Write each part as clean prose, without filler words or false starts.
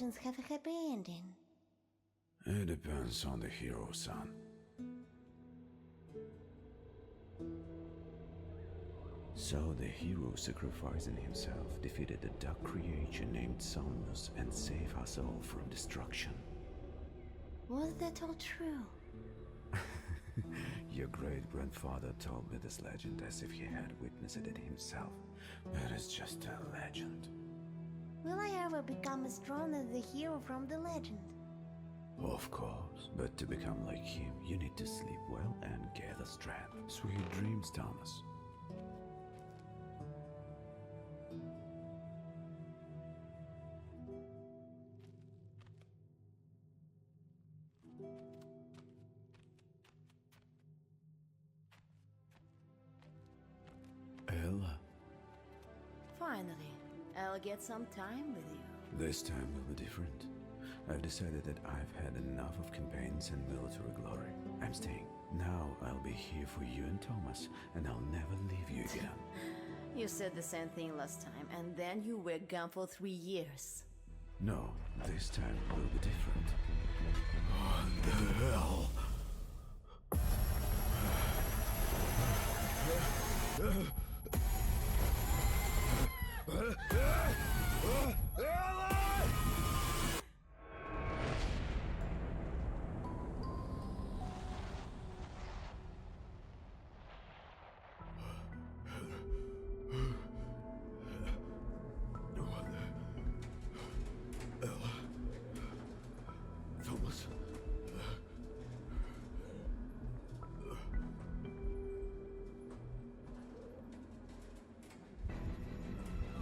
legends have a happy ending? It depends on the hero, son. So the hero, sacrificing himself, defeated a dark creature named Somnus and saved us all from destruction. Was that all true? Your great-grandfather told me this legend as if he had witnessed it himself. It is just a legend. Will I ever become as strong as the hero from the legend? Of course, but to become like him, you need to sleep well and gather strength. Sweet dreams, Thomas. Ella. Finally, I'll get some time with you. This time will be different. I've decided that I've had enough of campaigns and military glory. I'm staying. Now I'll be here for you and Thomas, and I'll never leave you again. You said the same thing last time, and then you were gone for 3 years. No, this time will be different. What the hell? Thomas.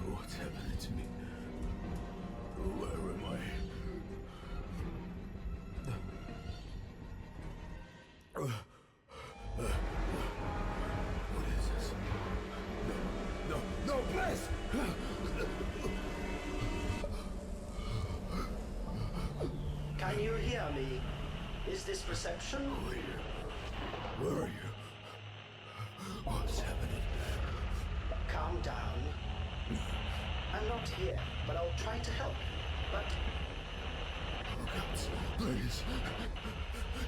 What's happening to me? Where am I? What is this? No, please! Can you hear me? Is this reception? Where are you? What's happening? Calm down. I'm not here, but I'll try to help. But Oh, gods, please.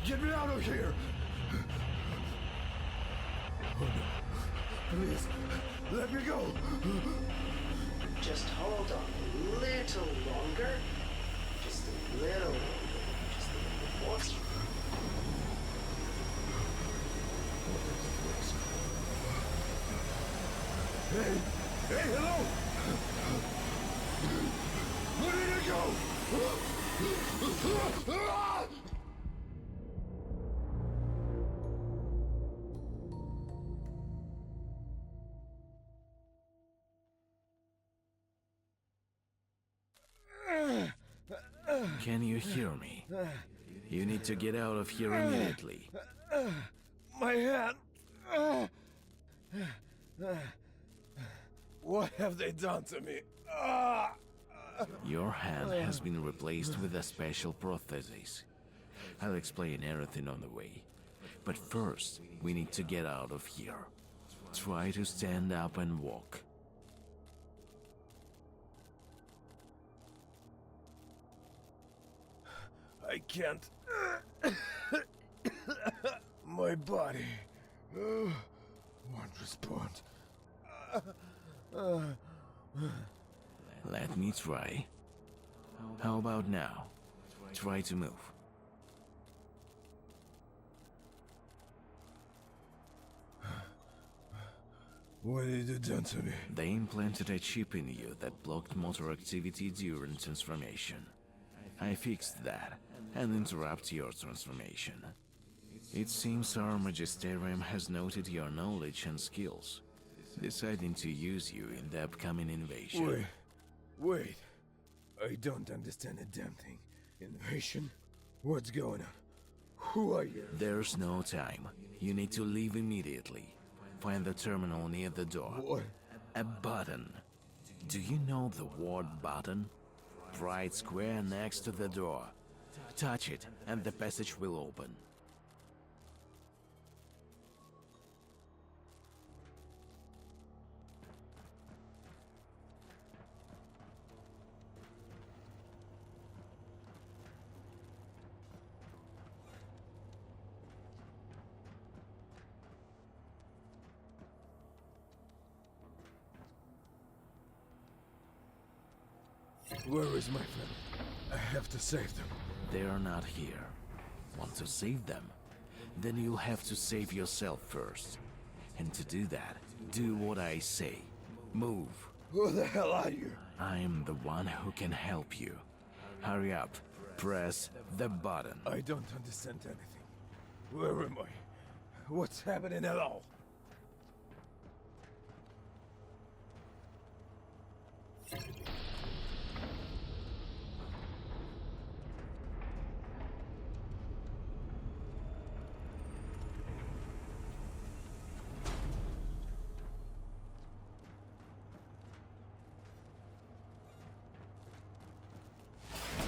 Get me out of here! Oh, no. Please, let me go! just hold on a little longer. Just a little longer. Just a little more. Hey, hello! Where did it go? Can you hear me? You need to get out of here immediately. My hand! What have they done to me? Your hand has been replaced with a special prosthesis. I'll explain everything on the way. But first, we need to get out of here. Try to stand up and walk. I can't. My body won't respond. Let me try. How about now? Try to move. What have they done to me? They implanted a chip in you that blocked motor activity during transformation. I fixed that and interrupt your transformation. It seems our Magisterium has noted your knowledge and skills, deciding to use you in the upcoming invasion. Wait. I don't understand a damn thing. Invasion? What's going on? Who are you? There's no time. You need to leave immediately. Find the terminal near the door. What? A button. Do you know the word button? Right square next to the door. Touch it and the passage will open. Where is my family? I have to save them. They are not here. Want to save them? Then you'll have to save yourself first. And to do that, do what I say. Move. Who the hell are you? I am the one who can help you. Hurry up. Press the button. I don't understand anything. Where am I? What's happening at all?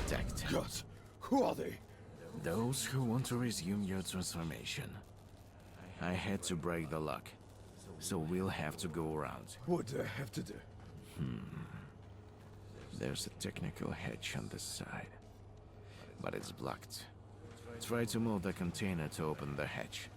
Detect. Gods, who are they? Those who want to resume your transformation. I had to break the lock, so we'll have to go around. What do I have to do? There's a technical hatch on this side, but it's blocked. Try to move the container to open the hatch.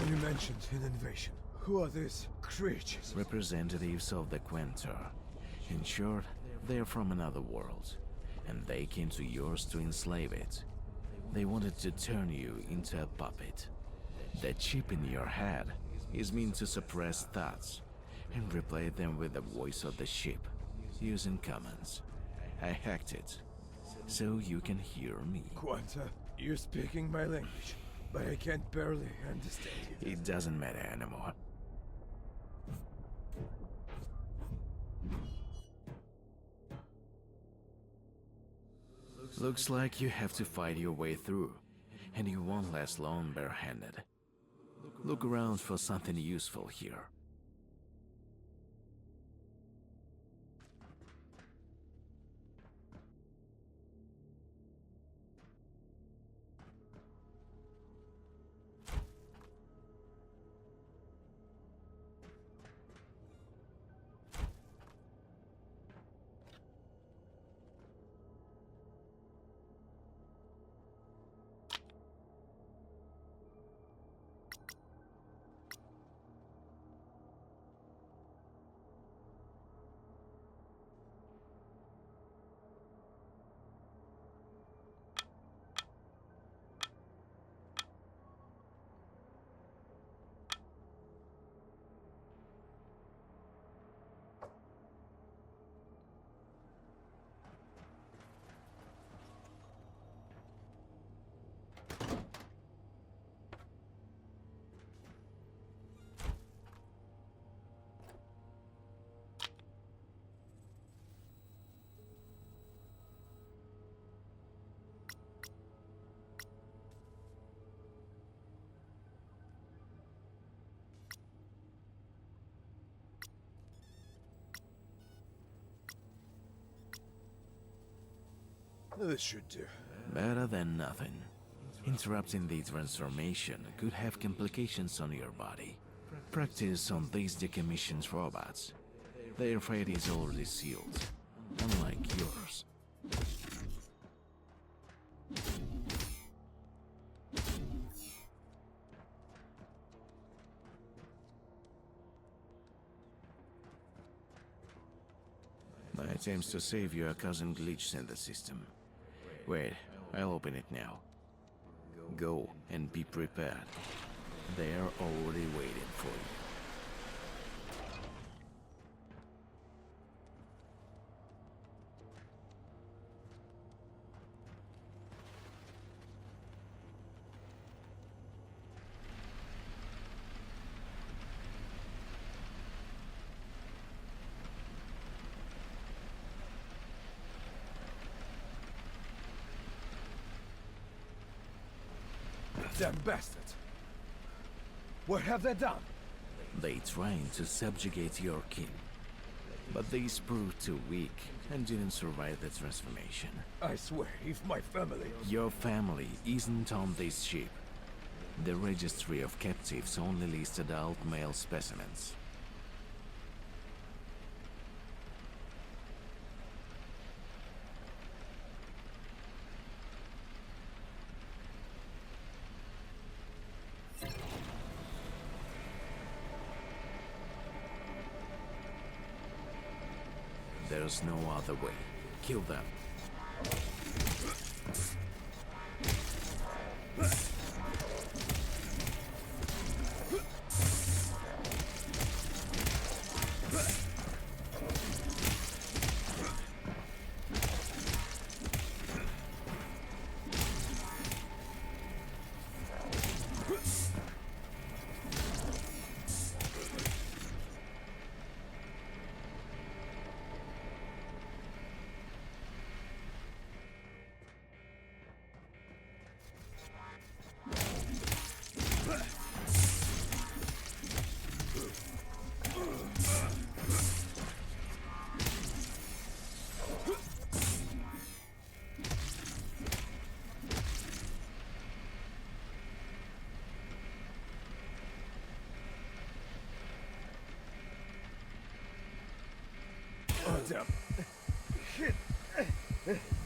You mentioned an invasion. Who are these creatures? Representatives of the Quentor. In short, they're from another world, and they came to yours to enslave it. They wanted to turn you into a puppet. The chip in your head is meant to suppress thoughts and replace them with the voice of the ship, using commands. I hacked it, so you can hear me. Quanta, you're speaking my language, but I can't barely understand you. It doesn't matter anymore. Looks like you have to fight your way through, and you won't last long barehanded. Look around for something useful here. This should do. Better than nothing. Interrupting the transformation could have complications on your body. Practice on these decommissioned robots. Their fate is already sealed, unlike yours. My attempts to save you are causing glitches in the system. Wait, I'll open it now. Go and be prepared. They're already waiting for you. Damn bastards! What have they done? They tried to subjugate your king, but these proved too weak and didn't survive the transformation. I swear, if my family... Your family isn't on this ship. The registry of captives only lists adult male specimens. there's no other way. Kill them.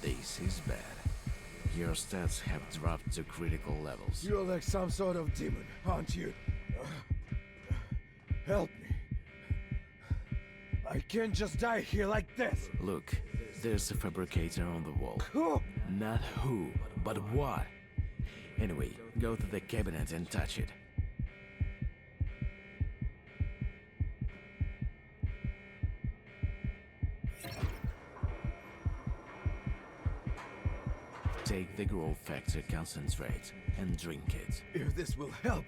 This is bad. Your stats have dropped to critical levels. You're like some sort of demon, aren't you? Help me. I can't just die here like this. Look, there's a fabricator on the wall. Who? Not who, but what. Anyway, go to the cabinet and touch it. Take the growth factor concentrate and drink it. If this will help.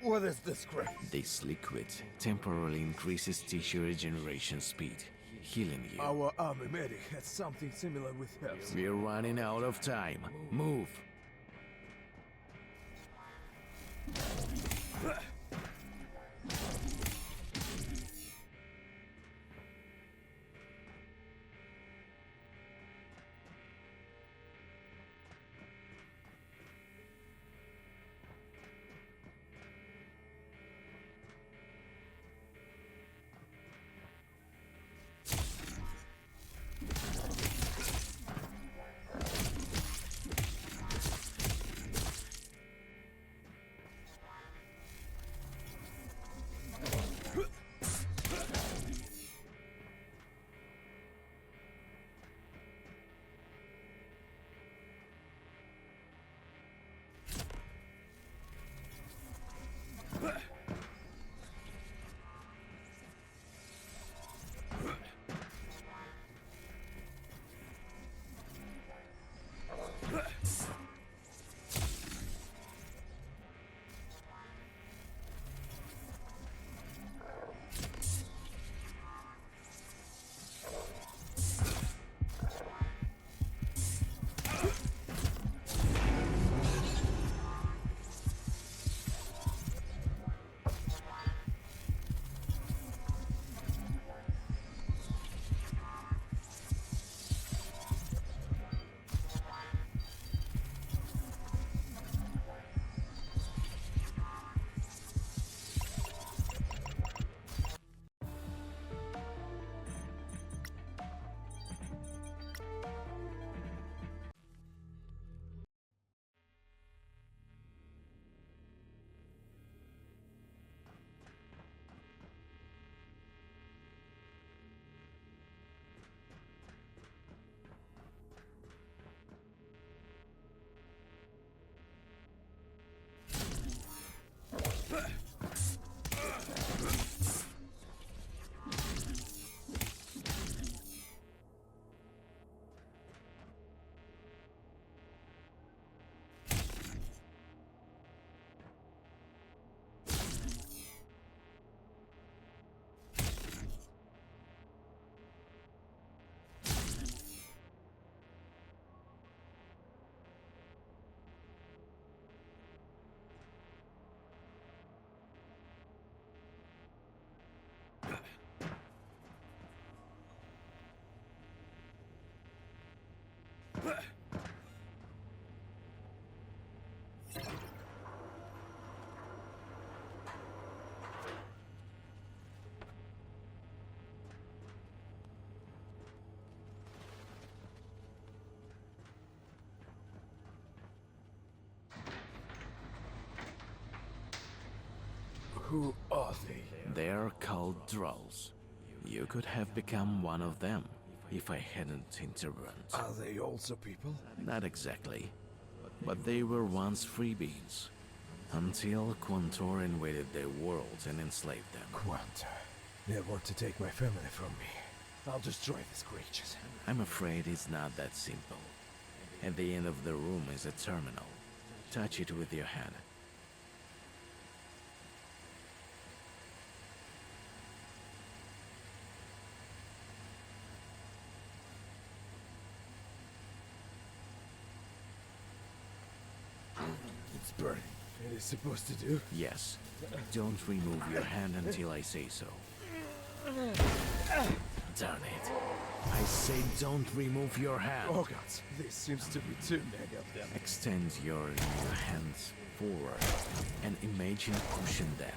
What is this crap? This liquid temporarily increases tissue regeneration speed, healing you. Our army medic had something similar with herbs. We're running out of time. Move! Who are they? They're called trolls. You could have become one of them if I hadn't intervened. Are they also people? Not exactly, but they were once free beings, until Quantor invaded their world and enslaved them. Quanta. They want to take my family from me. I'll destroy these creatures. I'm afraid it's not that simple. At the end of the room is a terminal. Touch it with your hand. It's burning. It is supposed to do? Yes. Don't remove your hand until I say so. Darn it. I say don't remove your hand. Oh gods, there seems to be too many of them. Extend your hands forward and imagine pushing them.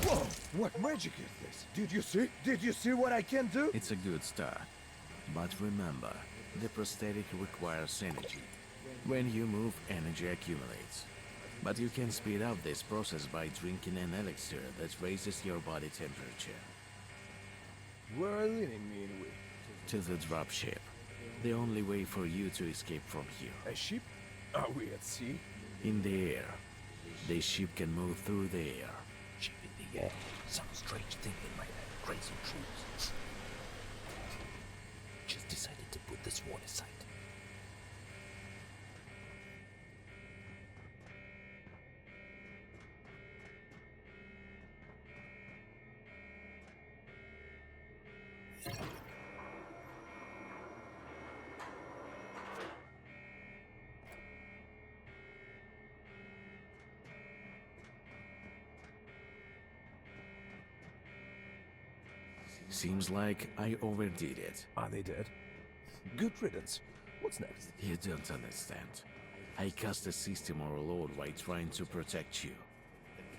Whoa! What magic is this? Did you see? Did you see what I can do? It's a good start. But remember, the prosthetic requires energy. When you move, energy accumulates. But you can speed up this process by drinking an elixir that raises your body temperature. Where are leading me in with? To the dropship. The only way for you to escape from here. A ship? Are we at sea? In the air. The ship can move through the air. Ship in the air. Some strange thing in my head. Crazy dreams. Just decided to put this one aside. Seems like I overdid it. Are they dead? Good riddance. What's next? You don't understand. I cast a system overload while trying to protect you.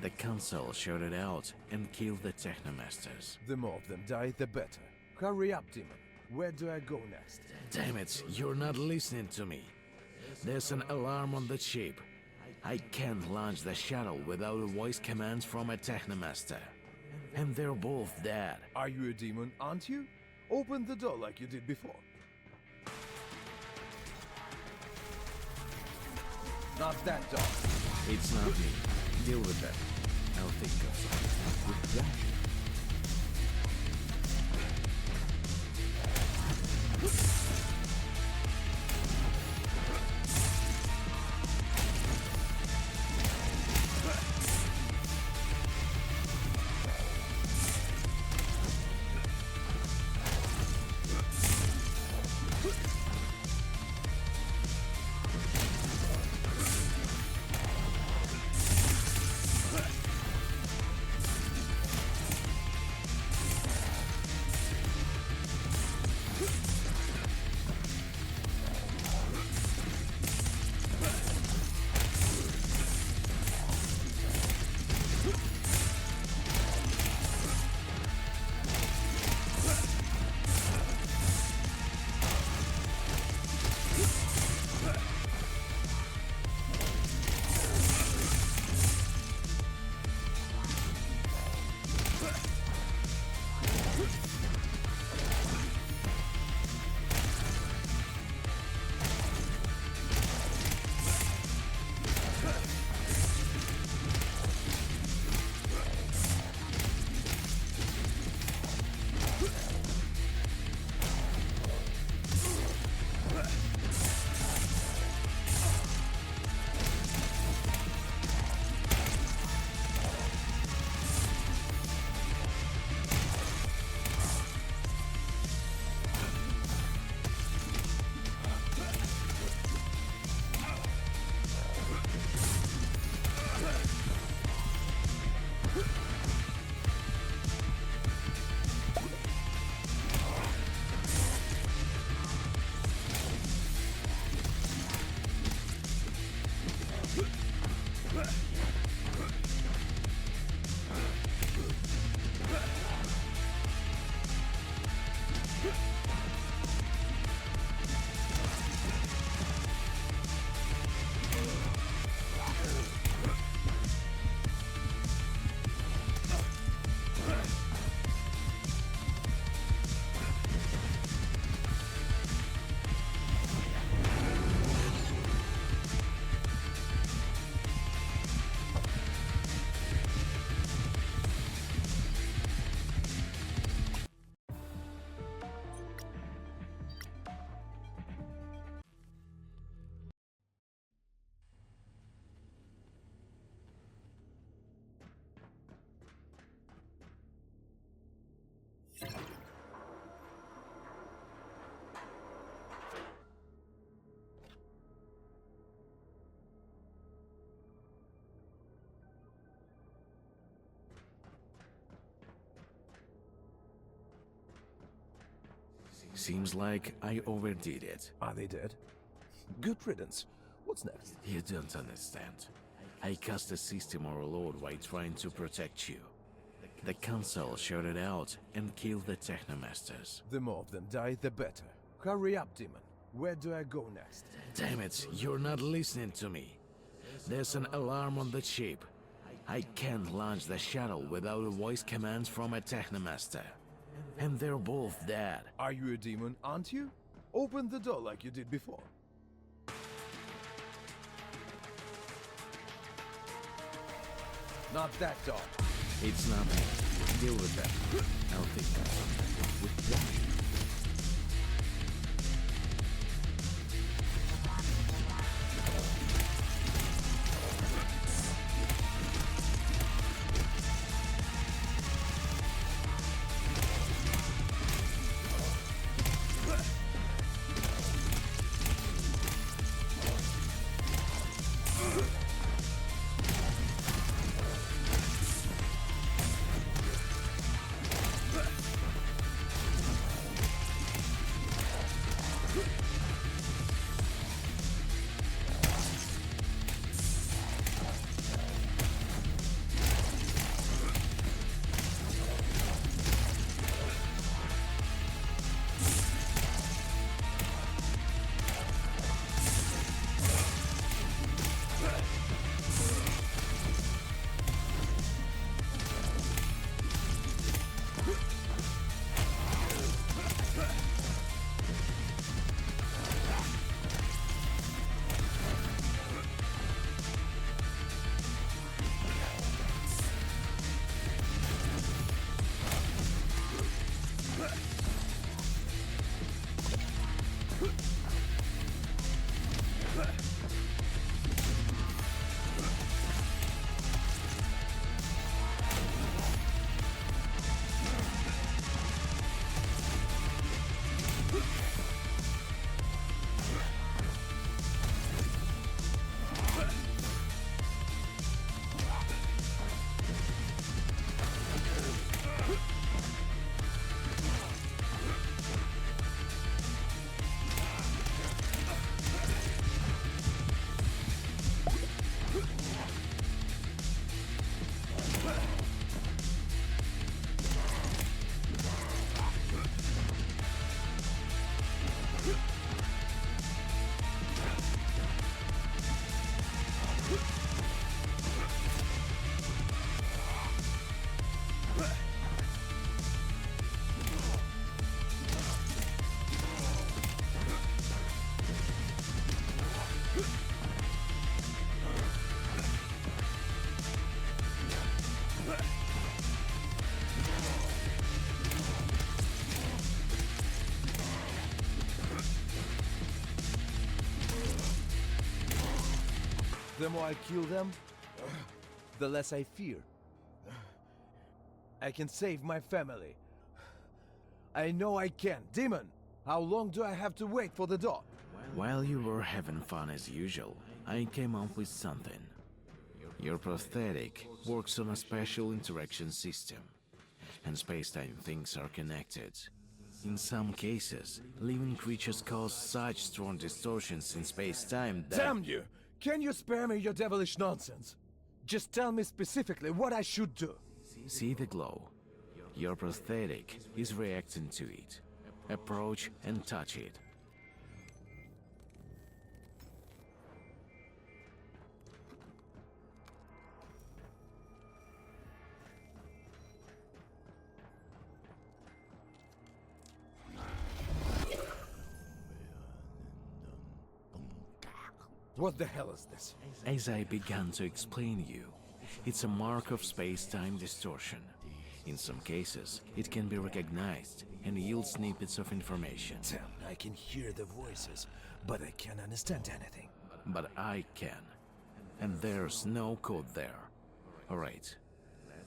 The council shouted out and killed the Technomasters. The more of them die, the better. Hurry up, Demon. Where do I go next? Damn it, you're not listening to me. There's an alarm on the ship. I can't launch the shuttle without a voice command from a Technomaster. And they're both dead. Are you a demon, aren't you? Open the door like you did before. Not that door. It's not me. Deal with that. I'll think of something. With pleasure. Seems like I overdid it. Are they dead? Good riddance. What's next? You don't understand. I cast the system overload while trying to protect you. The console shouted out and killed the Technomasters. The more of them die, the better. Hurry up, demon. Where do I go next? Damn it, you're not listening to me. There's an alarm on the chip. I can't launch the shuttle without a voice command from a Technomaster. And they're both dead. Are you a demon, aren't you? Open the door like you did before. Not that door. It's nothing. Deal with that. I'll think of something. With that. The more I kill them, the less I fear. I can save my family. I know I can. Demon, how long do I have to wait for the door? While you were having fun as usual, I came up with something. Your prosthetic works on a special interaction system, and space-time things are connected. In some cases, living creatures cause such strong distortions in space-time that— Damn you! Can you spare me your devilish nonsense? Just tell me specifically what I should do. See the glow? Your prosthetic is reacting to it. Approach and touch it. What the hell is this? As I began to explain you, it's a mark of space-time distortion. In some cases, it can be recognized and yield snippets of information. Damn, I can hear the voices, but I can't understand anything. But I can. And there's no code there. Alright,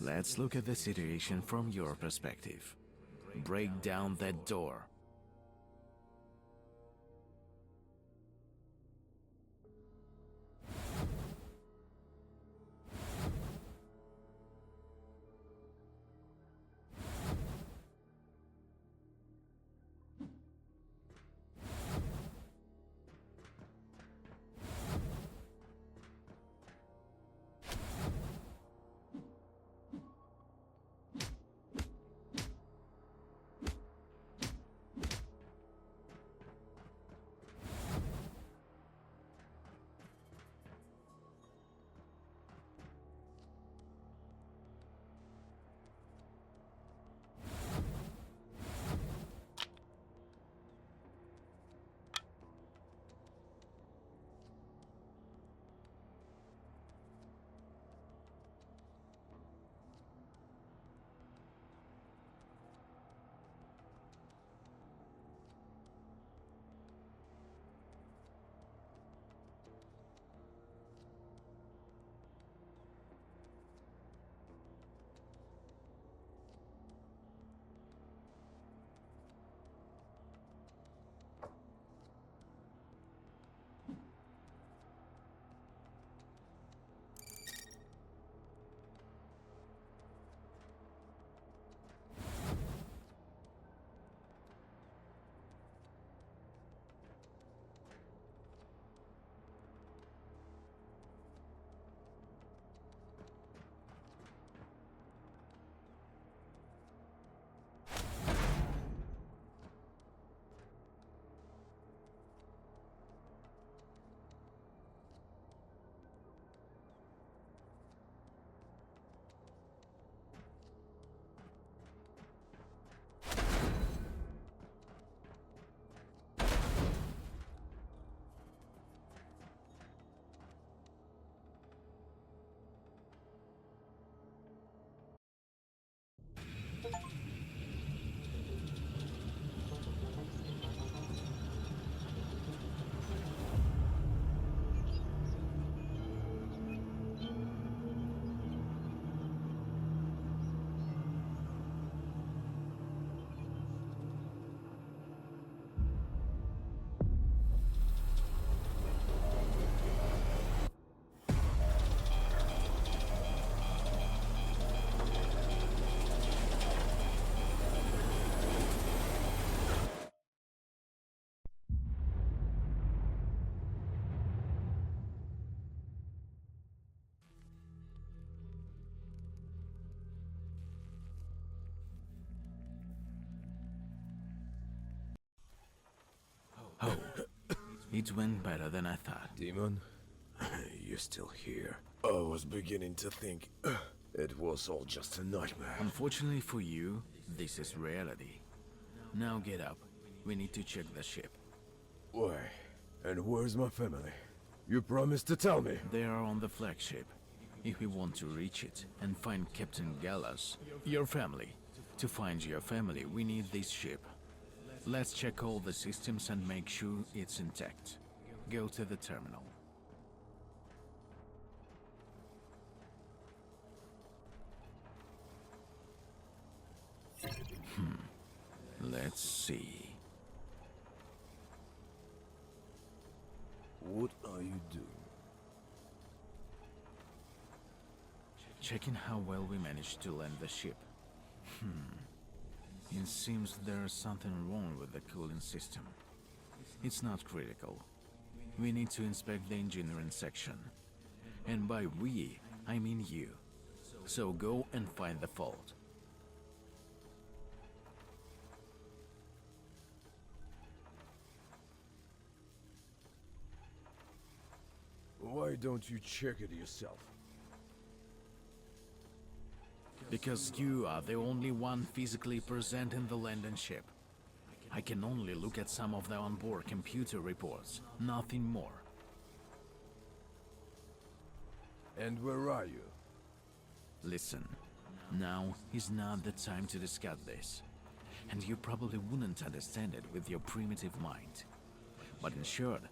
let's look at the situation from your perspective. Break down that door. It went better than I thought. Demon, you're still here. I was beginning to think it was all just a nightmare. Unfortunately for you, this is reality. Now get up. We need to check the ship. Why? And where's my family? You promised to tell me. They are on the flagship. If we want to reach it and find Captain Gallas, your family. To find your family, we need this ship. Let's check all the systems and make sure it's intact. Go to the terminal. Let's see. What are you doing? Checking how well we managed to land the ship. It seems there's something wrong with the cooling system. It's not critical. We need to inspect the engineering section. And by we, I mean you. So go and find the fault. Why don't you check it yourself? Because you are the only one physically present in the landing ship. I can only look at some of the onboard computer reports, nothing more. And where are you? Listen, now is not the time to discuss this. And you probably wouldn't understand it with your primitive mind. But in short,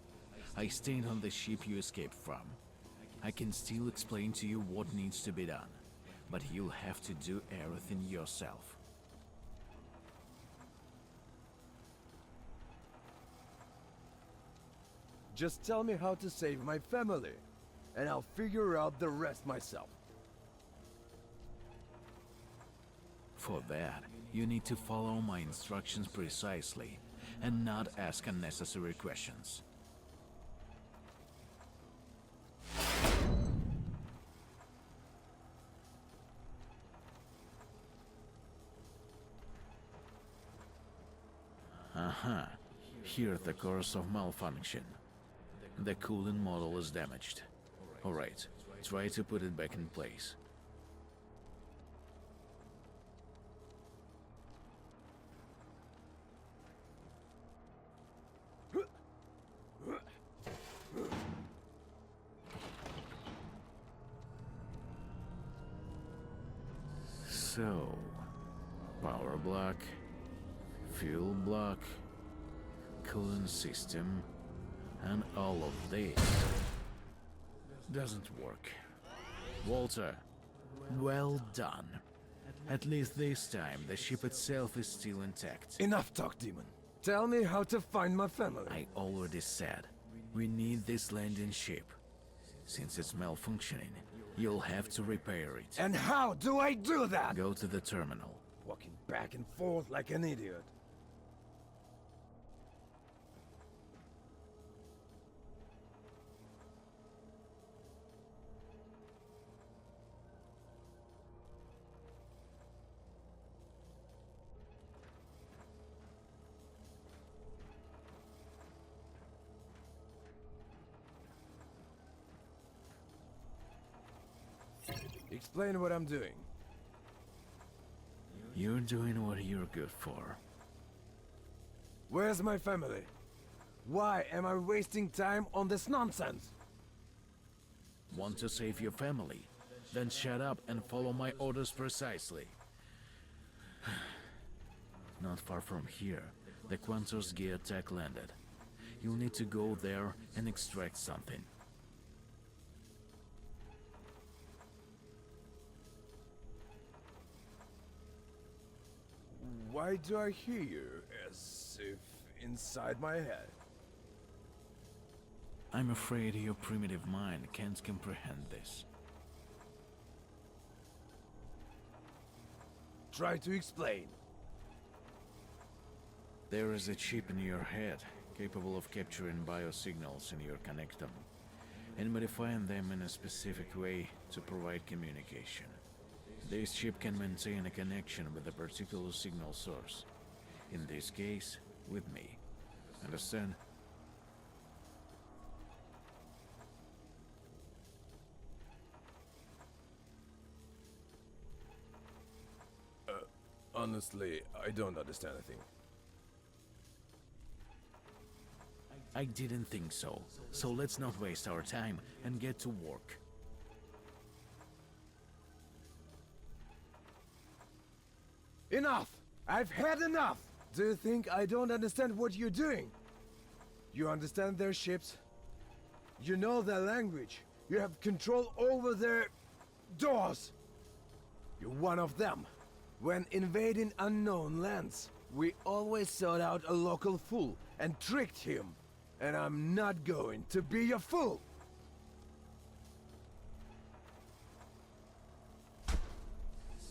I stayed on the ship you escaped from. I can still explain to you what needs to be done. But you'll have to do everything yourself. Just tell me how to save my family, and I'll figure out the rest myself. For that, you need to follow my instructions precisely, and not ask unnecessary questions. Here's the cause of malfunction. The cooling module is damaged. Alright, try to put it back in place. So, power block, fuel block, cooling system, and all of this doesn't work. Walter, well done. At least this time, the ship itself is still intact. Enough talk, Demon. Tell me how to find my family. I already said, we need this landing ship. Since it's malfunctioning, you'll have to repair it. And how do I do that? Go to the terminal. Walking back and forth like an idiot. Explain what I'm doing. You're doing what you're good for. Where's my family? Why am I wasting time on this nonsense? Want to save your family? Then shut up and follow my orders precisely. Not far from here, the Quantor's gear tech landed. You'll need to go there and extract something. Why do I hear as if inside my head? I'm afraid your primitive mind can't comprehend this. Try to explain. There is a chip in your head, capable of capturing biosignals in your connectum, and modifying them in a specific way to provide communication. This chip can maintain a connection with a particular signal source. In this case, with me. Understand? Honestly, I don't understand a thing. I didn't think so. So let's not waste our time and get to work. Enough! I've had enough! Do you think I don't understand what you're doing? You understand their ships? You know their language. You have control over their doors. You're one of them. When invading unknown lands, we always sought out a local fool and tricked him. And I'm not going to be a fool!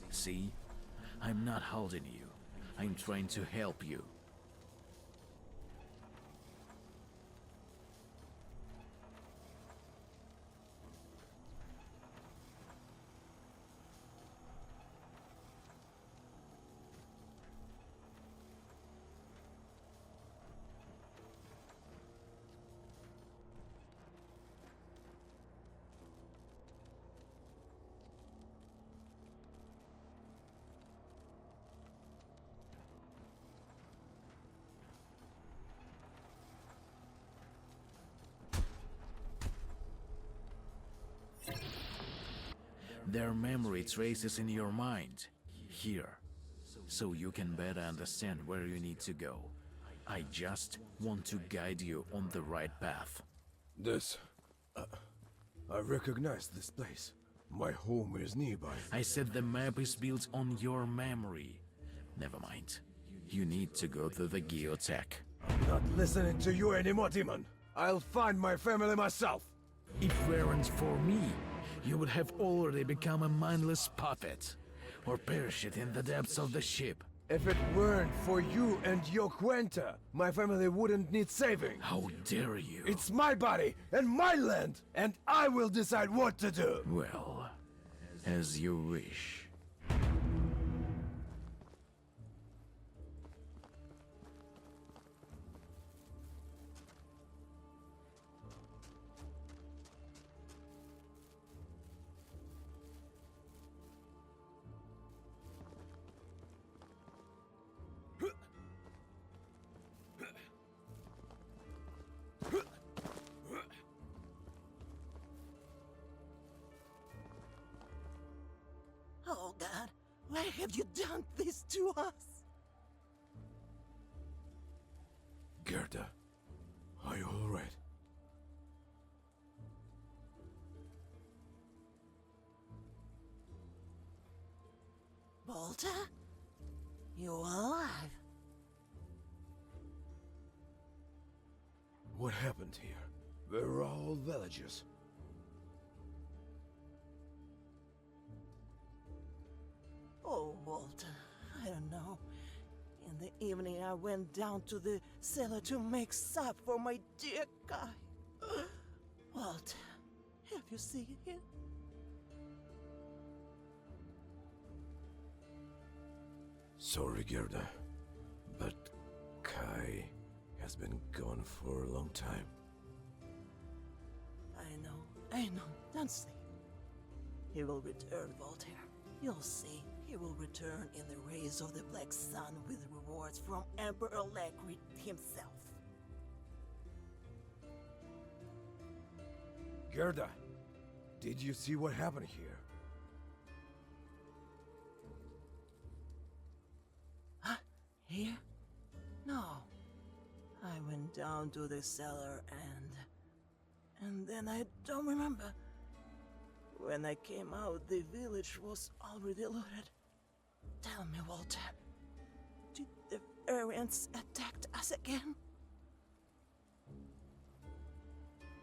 See? I'm not holding you. I'm trying to help you. Their memory traces in your mind, here, so you can better understand where you need to go. I just want to guide you on the right path. I recognize this place. My home is nearby. I said the map is built on your memory. Never mind. You need to go to the geotech. I'm not listening to you anymore, demon. I'll find my family myself. If it weren't for me, you would have already become a mindless puppet, or perish it in the depths of the ship. If it weren't for you and your Quenta, my family wouldn't need saving. How dare you? It's my body and my land, and I will decide what to do. Well, as you wish. Oh God, why have you done this to us? Gerda, are you all right? Volta? You alive? What happened here? We're all villagers. Oh, Walter, I don't know. In the evening, I went down to the cellar to make supper for my dear guy. Walter, have you seen him? Sorry, Gerda, but Kai has been gone for a long time. I know. Don't sleep. He will return, Voltaire. You'll see. He will return in the rays of the Black Sun with rewards from Emperor Lagrid himself. Gerda, did you see what happened here? Huh? Here? No. I went down to the cellar and then I don't remember. When I came out, the village was already looted. Tell me, Walter, did the variants attack us again?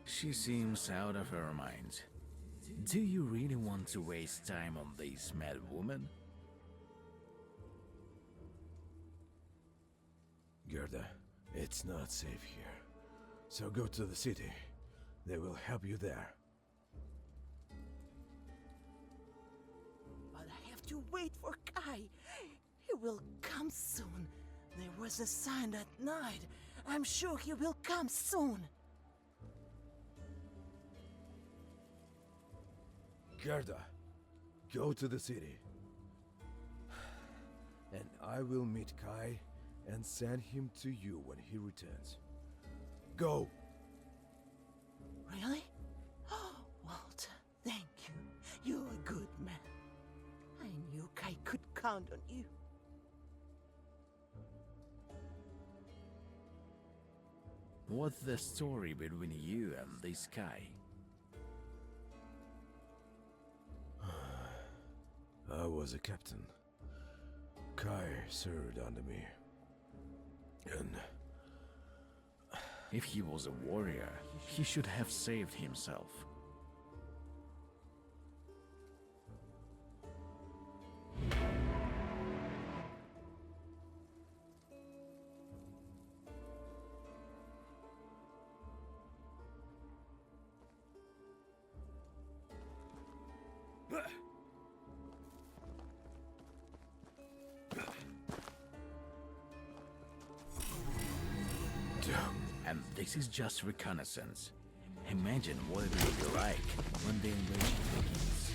She seems out of her mind. Do you really want to waste time on this mad woman? Gerda, it's not safe here. So go to the city. They will help you there. But I have to wait for Kai. He will come soon. There was a sign at night. I'm sure he will come soon. Gerda, go to the city. and I will meet Kai and send him to you when he returns. Go! Really? Walter, thank you. You're a good man. I knew Kai could count on you. What's the story between you and this guy? I was a captain. Kai served under me. And If he was a warrior, he should have saved himself. And this is just reconnaissance. Imagine what it will be like when the invasion begins.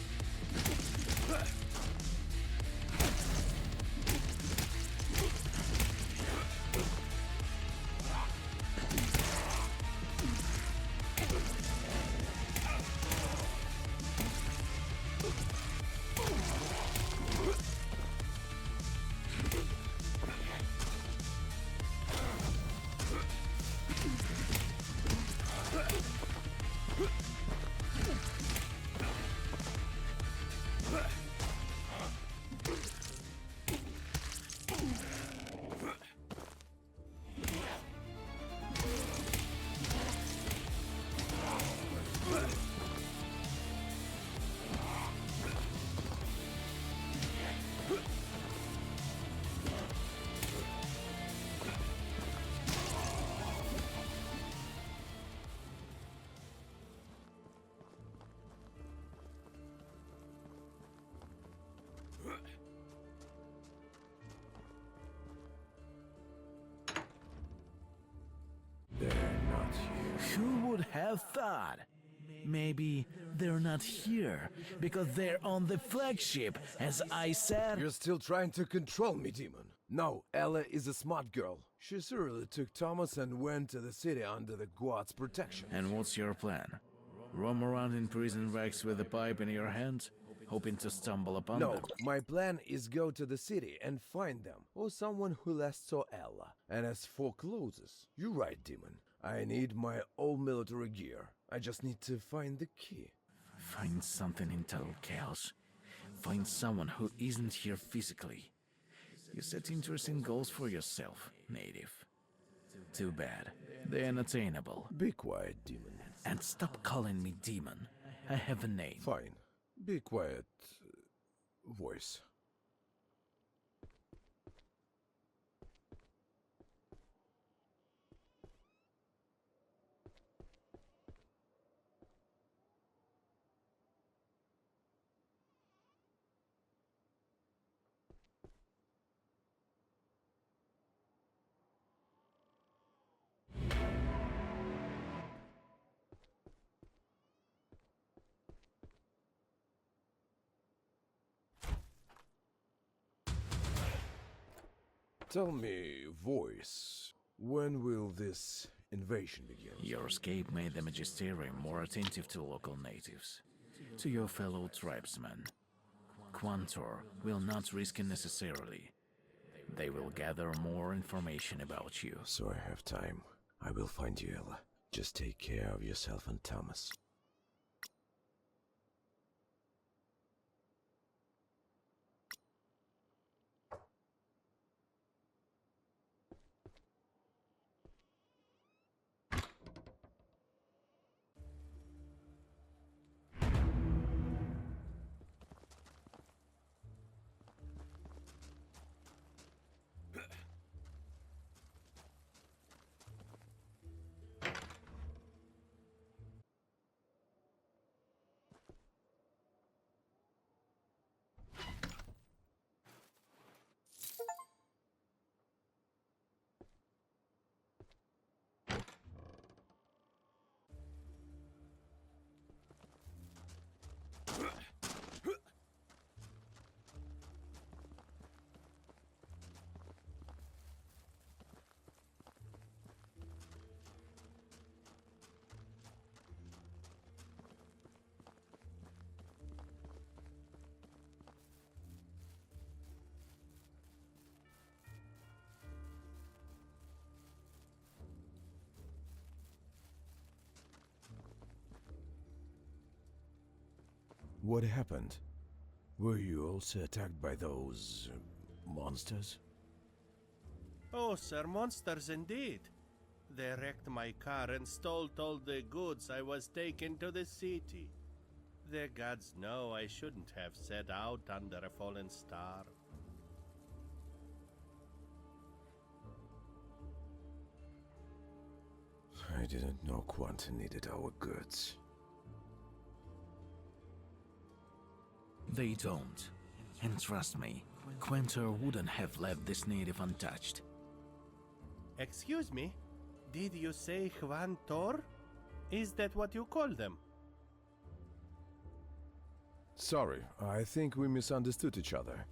Who would have thought? Maybe they're not here because they're on the flagship, as I said. you're still trying to control me, demon. No, Ella is a smart girl. She surely took Thomas and went to the city under the Guard's protection. And what's your plan? Roam around in prison racks with a pipe in your hand, hoping to stumble upon No, them? my plan is go to the city and find them, or someone who last saw Ella. And as for clothes, you're right, demon. I need my old military gear. I just need to find the key. Find something in total chaos. Find someone who isn't here physically. You set interesting goals for yourself, native. Too bad. They're unattainable. Be quiet, demon. And stop calling me demon. I have a name. Fine. Be quiet, voice. Tell me, voice, when will this invasion begin? Your escape made the Magisterium more attentive to local natives, to your fellow tribesmen. Quantor will not risk it necessarily. They will gather more information about you. So I have time. I will find you, Ella. Just take care of yourself and Thomas. What happened? Were you also attacked by those monsters? Oh, sir, monsters indeed. They wrecked my car and stole all the goods I was taking to the city. The gods know I shouldn't have set out under a fallen star. I didn't know Quanta needed our goods. They don't. And trust me, Quentor wouldn't have left this native untouched. Excuse me? Did you say Juan Tor? Is that what you call them? Sorry, I think we misunderstood each other.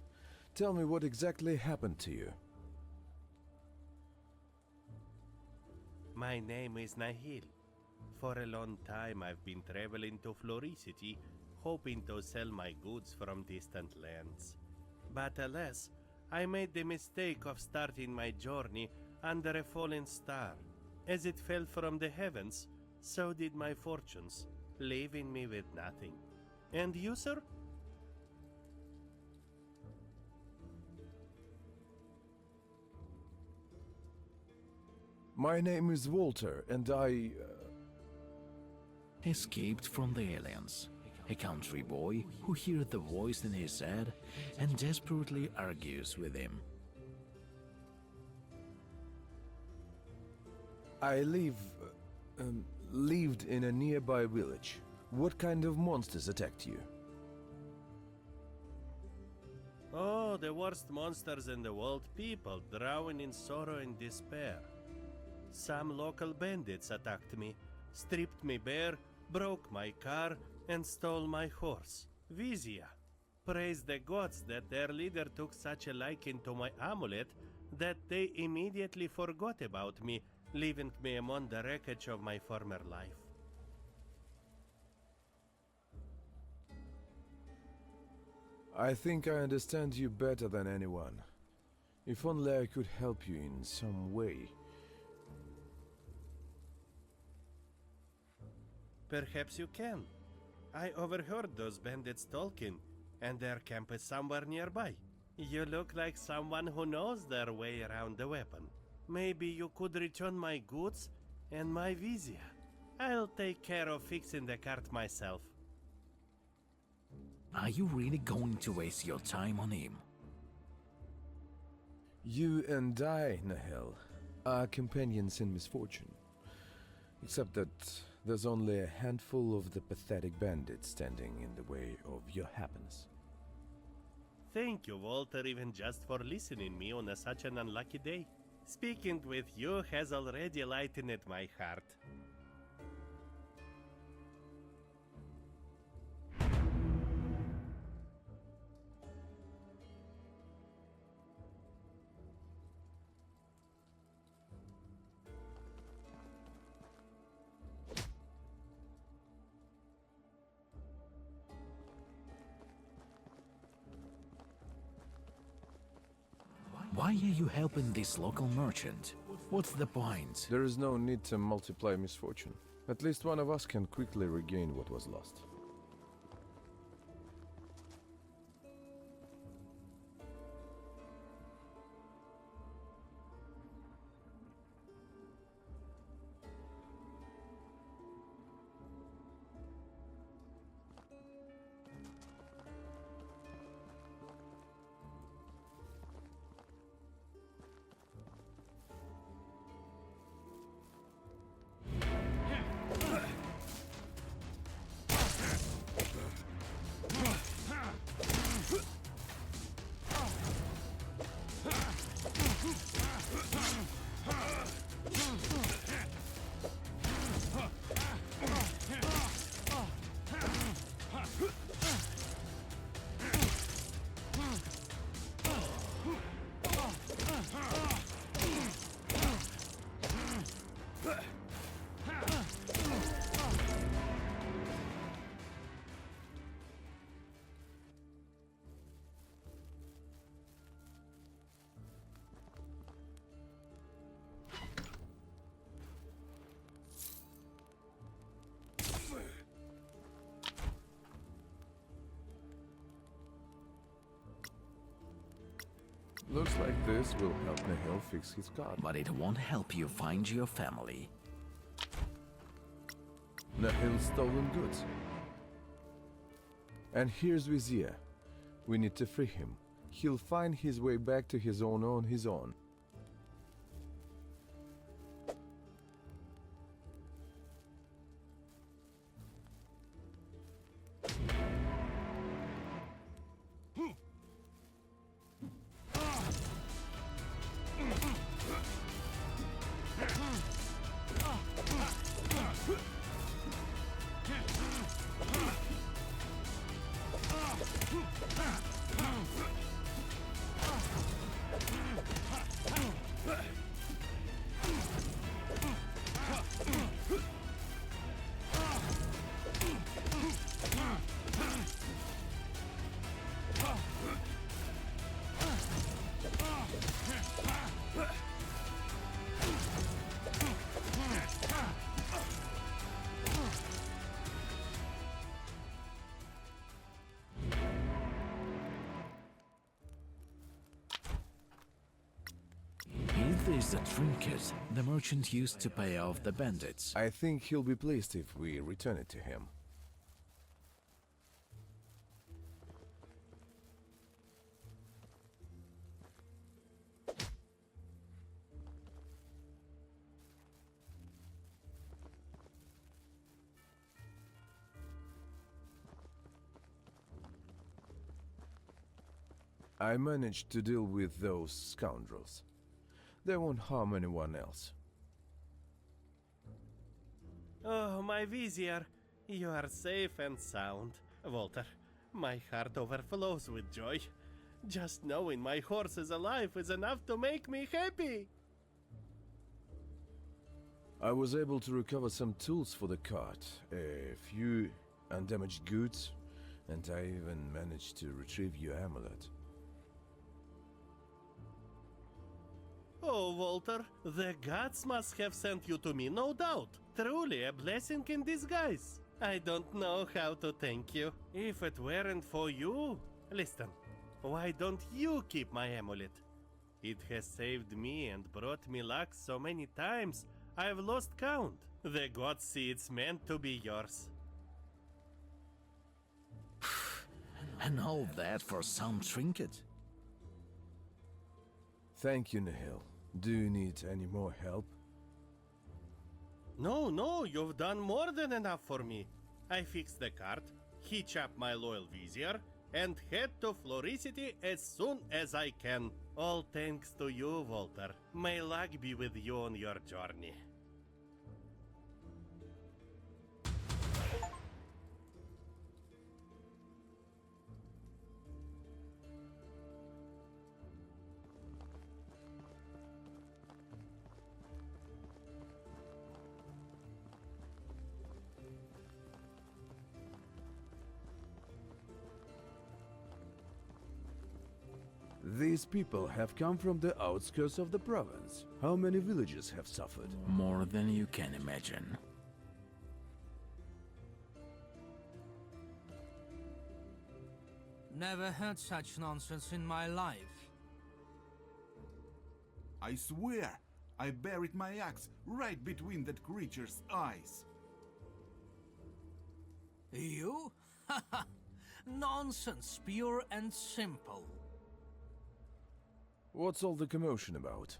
Tell me what exactly happened to you. My name is Nahil. For a long time I've been traveling to Floricity, hoping to sell my goods from distant lands. But alas, I made the mistake of starting my journey under a fallen star. As it fell from the heavens, so did my fortunes, leaving me with nothing. And you, sir? My name is Walter, and I... Escaped from the aliens. A country boy who hears the voice in his head and desperately argues with him. I lived in a nearby village. What kind of monsters attacked you? Oh, the worst monsters in the world, people drowning in sorrow and despair. Some local bandits attacked me, stripped me bare, broke my car, and stole my horse, Vizia. Praise the gods that their leader took such a liking to my amulet that they immediately forgot about me, leaving me among the wreckage of my former life. I think I understand you better than anyone. If only I could help you in some way. Perhaps you can. I overheard those bandits talking, and their camp is somewhere nearby. You look like someone who knows their way around the weapon. Maybe you could return my goods and my Vizia. I'll take care of fixing the cart myself. Are you really going to waste your time on him? You and I, Nahel, are companions in misfortune. Except that there's only a handful of the pathetic bandits standing in the way of your happiness. Thank you, Walter, even just for listening me on such an unlucky day. Speaking with you has already lightened my heart. Why are you helping this local merchant? What's the point? There is no need to multiply misfortune. At least one of us can quickly regain what was lost. Looks like this will help Nihil fix his card. But it won't help you find your family. Nihil's stolen goods. And here's Vizier. We need to free him. He'll find his way back to his own on his own. Is the trinket the merchant used to pay off the bandits. I think he'll be pleased if we return it to him. I managed to deal with those scoundrels. They won't harm anyone else. Oh, my vizier, you are safe and sound. Walter, my heart overflows with joy. Just knowing my horse is alive is enough to make me happy. I was able to recover some tools for the cart, a few undamaged goods, and I even managed to retrieve your amulet. Oh, Walter, the gods must have sent you to me, no doubt. Truly a blessing in disguise. I don't know how to thank you. If it weren't for you... Listen, why don't you keep my amulet? It has saved me and brought me luck so many times, I've lost count. The gods see it's meant to be yours. And all that for some trinket? Thank you, Nihil. Do you need any more help? No, you've done more than enough for me. I fixed the cart, hitch up my loyal vizier, and head to Floricity as soon as I can. All thanks to you, Walter. May luck be with you on your journey. These people have come from the outskirts of the province. How many villages have suffered? More than you can imagine. Never heard such nonsense in my life. I swear, I buried my axe right between that creature's eyes. You? Nonsense, pure and simple. What's all the commotion about?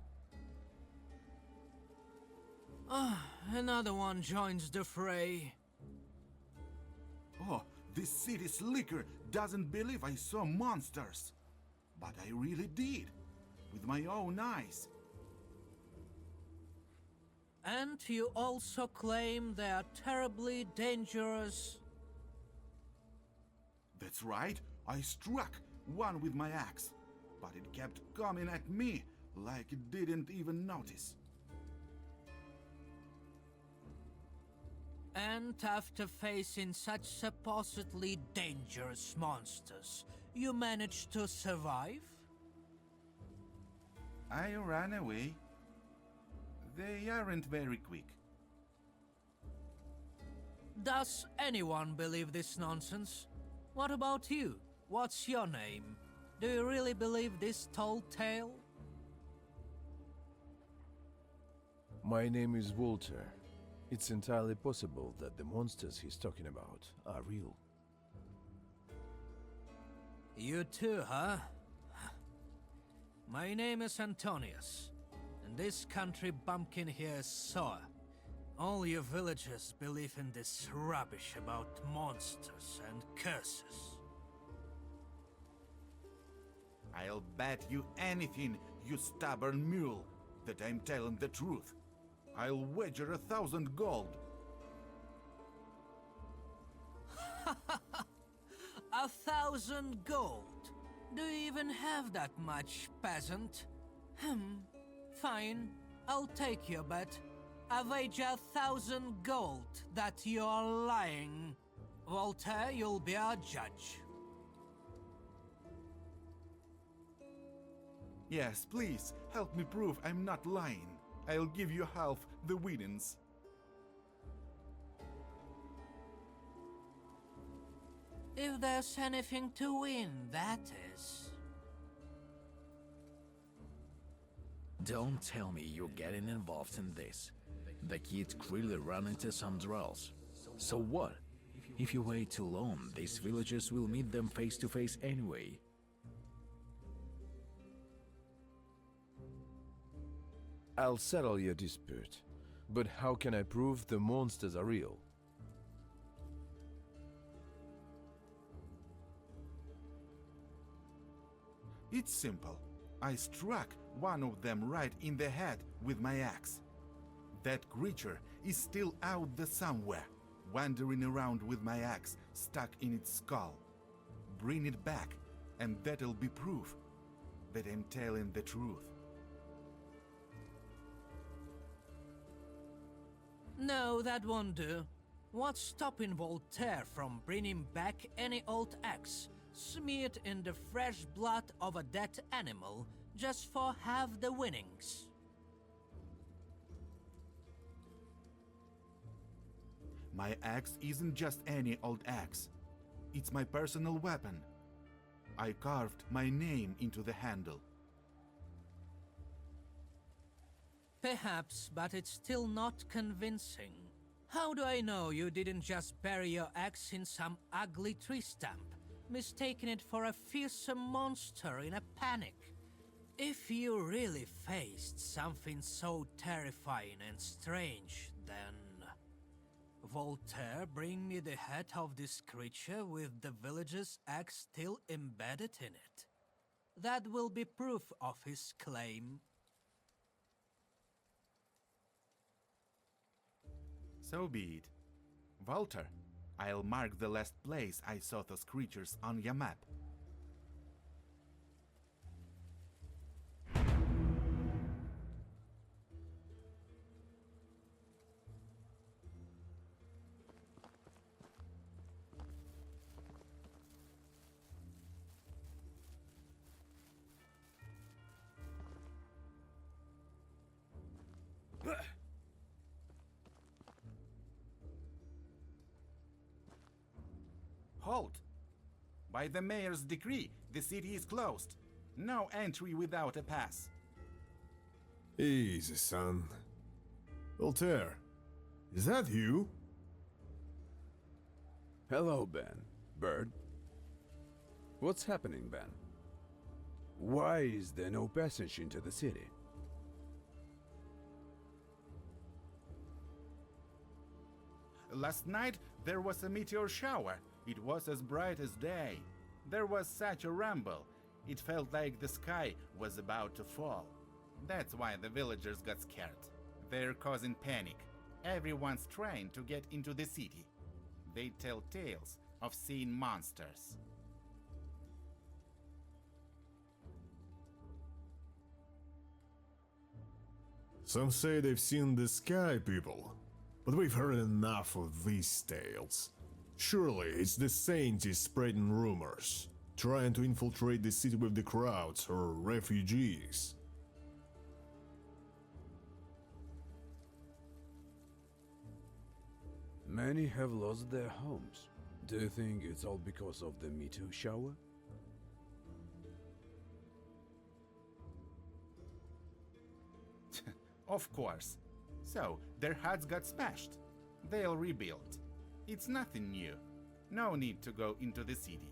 Another one joins the fray. Oh, this city slicker doesn't believe I saw monsters. But I really did, with my own eyes. And you also claim they are terribly dangerous. That's right, I struck one with my axe, but it kept coming at me like it didn't even notice. And after facing such supposedly dangerous monsters, you managed to survive? I ran away. They aren't very quick. Does anyone believe this nonsense? What about you? What's your name? Do you really believe this tall tale? My name is Walter. It's entirely possible that the monsters he's talking about are real. You too, huh? My name is Antonius, and this country bumpkin here is Soa. All you villagers believe in this rubbish about monsters and curses. I'll bet you anything, you stubborn mule, that I'm telling the truth. I'll wager 1,000 gold. 1,000 gold? Do you even have that much, peasant? Fine. I'll take your bet. I wager 1,000 gold that you're lying. Walter, you'll be our judge. Yes, please, help me prove I'm not lying. I'll give you half the winnings. If there's anything to win, that is. Don't tell me you're getting involved in this. The kid clearly ran into some draws. So what? If you wait too long, these villagers will meet them face to face anyway. I'll settle your dispute. But how can I prove the monsters are real? It's simple. I struck one of them right in the head with my axe. That creature is still out there somewhere, wandering around with my axe stuck in its skull. Bring it back, and that'll be proof that I'm telling the truth. No, that won't do. What's stopping Voltaire from bringing back any old axe, smeared in the fresh blood of a dead animal, just for half the winnings? My axe isn't just any old axe. It's my personal weapon. I carved my name into the handle. Perhaps, but it's still not convincing. How do I know you didn't just bury your axe in some ugly tree stump, mistaking it for a fearsome monster in a panic? If you really faced something so terrifying and strange, then... Voltaire, bring me the head of this creature with the villager's axe still embedded in it. That will be proof of his claim. So be it. Walter, I'll mark the last place I saw those creatures on your map. Halt! By the mayor's decree, the city is closed. No entry without a pass. Easy, son. Voltaire, is that you? Hello, Ben. Bird. What's happening, Ben? Why is there no passage into the city? Last night, there was a meteor shower. It was as bright as day. There was such a rumble. It felt like the sky was about to fall. That's why the villagers got scared. They're causing panic. Everyone's trying to get into the city. They tell tales of seeing monsters. Some say they've seen the sky people, but we've heard enough of these tales. Surely it's the scientists spreading rumors, trying to infiltrate the city with the crowds or refugees. Many have lost their homes. Do you think it's all because of the meteor shower? Of course. So, their huts got smashed. They'll rebuild. It's nothing new. No need to go into the city.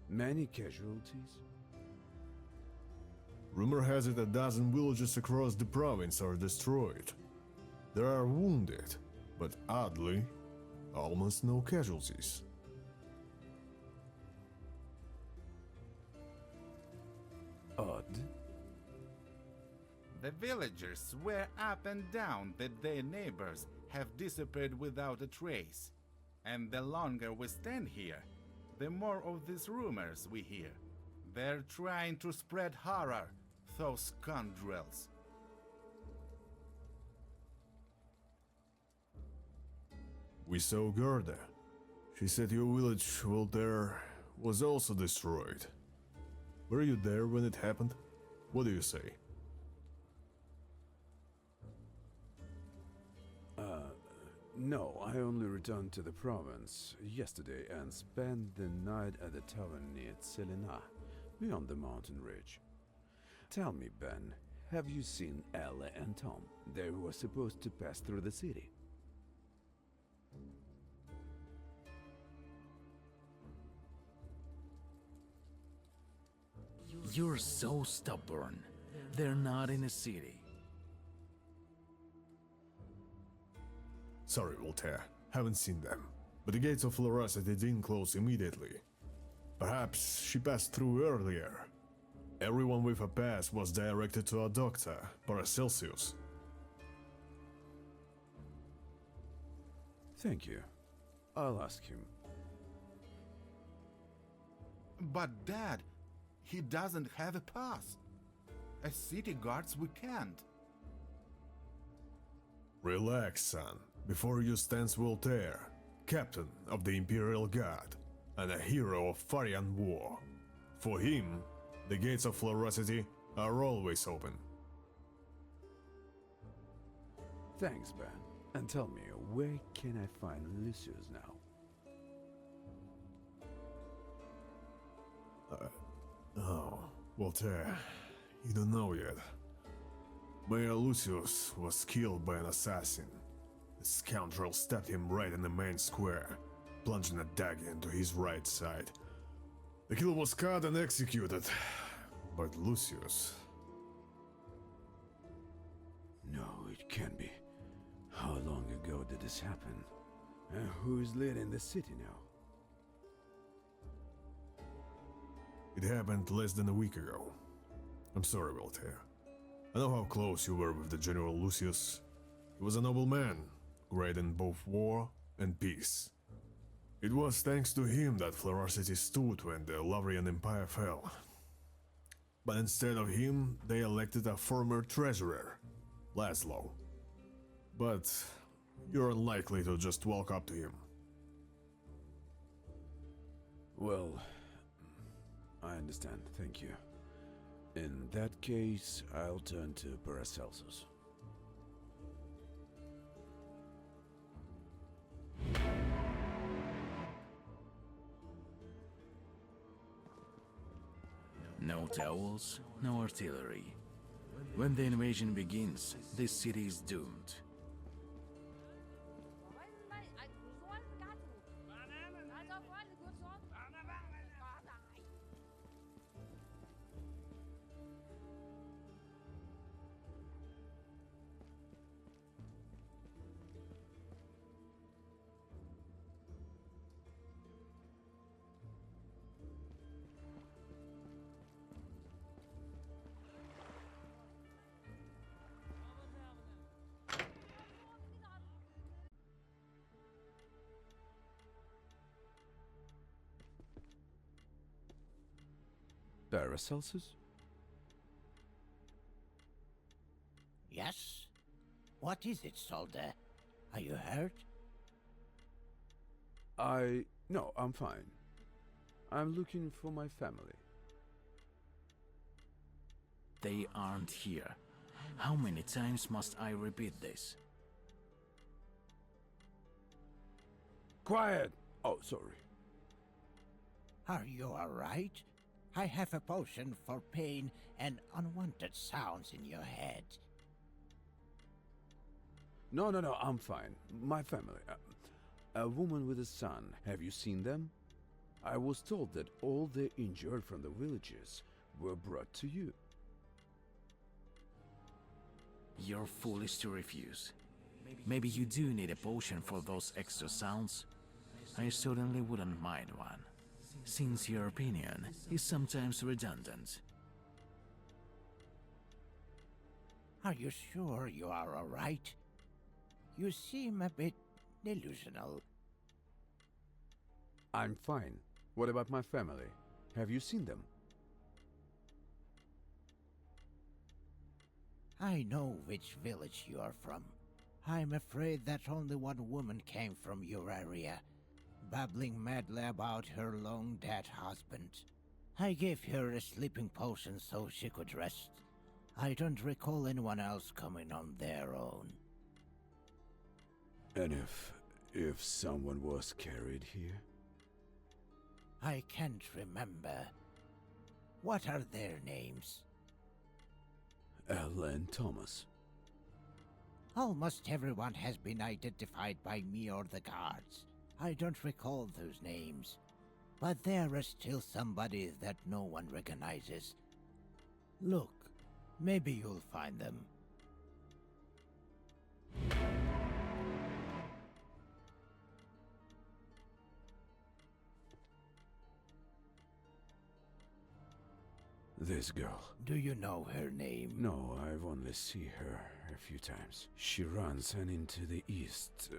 Many casualties? Rumor has it a dozen villages across the province are destroyed. There are wounded, but oddly, almost no casualties. Odd? The villagers swear up and down that their neighbors have disappeared without a trace. And the longer we stand here, the more of these rumors we hear. They're trying to spread horror, those scoundrels. We saw Gerda. She said your village, Voltaire, was also destroyed. Were you there when it happened? What do you say? No, I only returned to the province yesterday and spent the night at the tavern near Selena, beyond the mountain ridge. Tell me, Ben, have you seen Ella and Tom? They were supposed to pass through the city. You're so stubborn. They're not in a city. Sorry, Voltaire. Haven't seen them. But the gates of Floracity didn't close immediately. Perhaps she passed through earlier. Everyone with a pass was directed to a doctor, Paracelsus. Thank you. I'll ask him. But Dad, he doesn't have a pass. As city guards, we can't. Relax, son. Before you stands Voltaire, captain of the Imperial Guard, and a hero of Farian War. For him, the gates of Floracity are always open. Thanks, Ben. And tell me, where can I find Lucius now? Oh, Voltaire, you don't know yet. Mayor Lucius was killed by an assassin. The scoundrel stabbed him right in the main square, plunging a dagger into his right side. The killer was caught and executed, but Lucius... No, it can't be. How long ago did this happen? And who is leading the city now? It happened less than a week ago. I'm sorry, Voltaire. I know how close you were with the General Lucius. He was a noble man, great in both war and peace. It was thanks to him that Floracity stood when the Lavrian Empire fell. But instead of him, they elected a former treasurer, Laszlo. But you're unlikely to just walk up to him. Well, I understand, thank you. In that case, I'll turn to Paracelsus. No towels, no artillery. When the invasion begins, this city is doomed. Paracelsus? Yes? What is it, soldier? Are you hurt? No, I'm fine. I'm looking for my family. They aren't here. How many times must I repeat this? Quiet! Oh, sorry. Are you alright? I have a potion for pain and unwanted sounds in your head. No, I'm fine. My family. A woman with a son. Have you seen them? I was told that all the injured from the villages were brought to you. You're foolish to refuse. Maybe you do need a potion for those extra sounds. I certainly wouldn't mind one, since your opinion is sometimes redundant. Are you sure you are all right? You seem a bit delusional. I'm fine. What about my family? Have you seen them? I know which village you are from. I'm afraid that only one woman came from your area, babbling madly about her long-dead husband. I gave her a sleeping potion so she could rest. I don't recall anyone else coming on their own. And if someone was carried here? I can't remember. What are their names? Elle and Thomas. Almost everyone has been identified by me or the guards. I don't recall those names, but there is still somebody that no one recognizes. Look, maybe you'll find them. This girl. Do you know her name? No, I've only seen her a few times. She runs and into the east.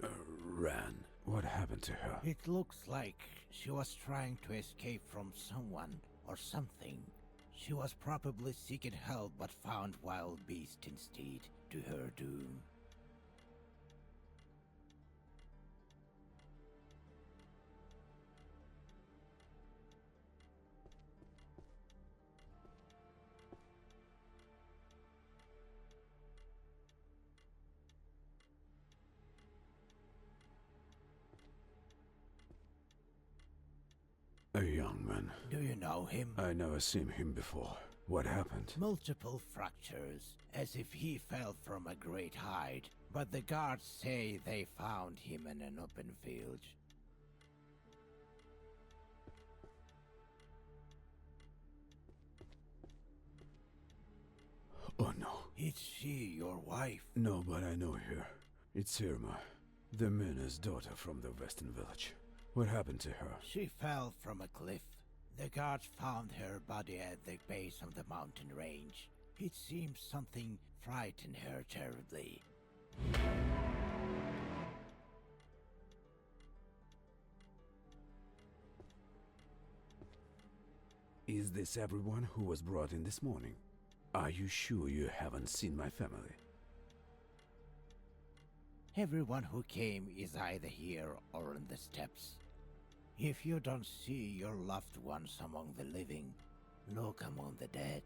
Ran. What happened to her? It looks like she was trying to escape from someone or something. She was probably seeking help but found wild beast instead, to her doom. A young man. Do you know him? I never seen him before. What happened? Multiple fractures, as if he fell from a great height, but the guards say they found him in an open field. Oh no. Is she your wife? No, but I know her. It's Irma, the mayor's daughter from the western village. What happened to her? She fell from a cliff. The guards found her body at the base of the mountain range. It seems something frightened her terribly. Is this everyone who was brought in this morning? Are you sure you haven't seen my family? Everyone who came is either here or in the steppes. If you don't see your loved ones among the living, look among the dead.